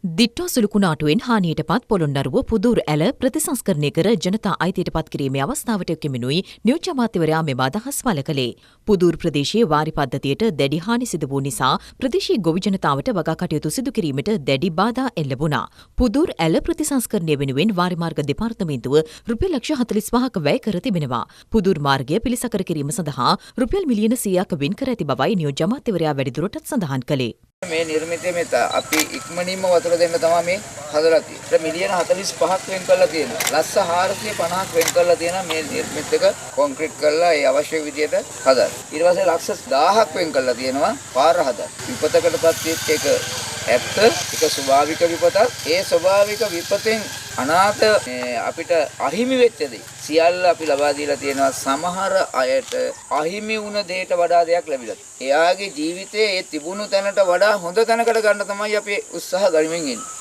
දිට්ටෝ සුළුකුණාටුවෙන් හානියට පත් පොළොන්නරුව පුදූර් ඇල ප්‍රතිසංස්කරණය කර ජනතා අයිතියට පත් කිරීමේ අවස්ථාවට කෙමිනුයි නියෝජ්‍ය අමාත්‍යවරයා මෙම අදහස් පළ කළේ. පුදූර් ප්‍රදේශයේ වාරි පද්ධතියට දැඩි හානි සිදු වූ නිසා ප්‍රදේශීය ගොවි ජනතාවට වගා කටයුතු සිදු කිරීමට දැඩි බාධා එල්ල වුණා. පුදූර් ඇල ප්‍රතිසංස්කරණය වෙනුවෙන් වාරි මාර්ග දෙපාර්තමේන්තුව රුපියල් ලක්ෂ 45ක වැය කර තිබෙනවා. පුදූර් මාර්ගය පිළිසකර කිරීම සඳහා රුපියල් මිලියන 100ක් වෙන් කර ඇති බවයි නියෝජ්‍ය අමාත්‍යවරයා වැඩිදුරටත් සඳහන් කළේ. මේ නිර්මිතය මෙත අපි ඉක්මනින්ම වතුර දෙන්න තමයි මේ හදලා තියෙන්නේ. මිලියන 45ක් වෙන් කරලා තියෙනවා. ලස්ස 450ක් වෙන් කරලා තියෙනවා මේ නිර්මිත එක කොන්ක්‍රීට් කරලා ඒ අවශ්‍ය විදියට හදන්න. ඊට පස්සේ ලක්ෂ 1000ක් වෙන් කරලා තියෙනවා පාර හදන්න. විපතකටපත් වෙච්ච එක ඇත්ත එක ස්වභාවික විපතක්. ඒ ස්වභාවික විපතෙන් අනාථ අපිට අහිමි වෙච්ච දේ සියල්ල අපි ලබා දීලා තියෙනවා. සමහර අයට අහිමි වුණ දෙයට වඩා දෙයක් ලැබිලා තියෙනවා. එයාගේ ජීවිතයේ ඒ තිබුණු තැනට වඩා හොඳ තැනකට ගන්න තමයි අපි උත්සාහ ගනිමින් ඉන්නේ.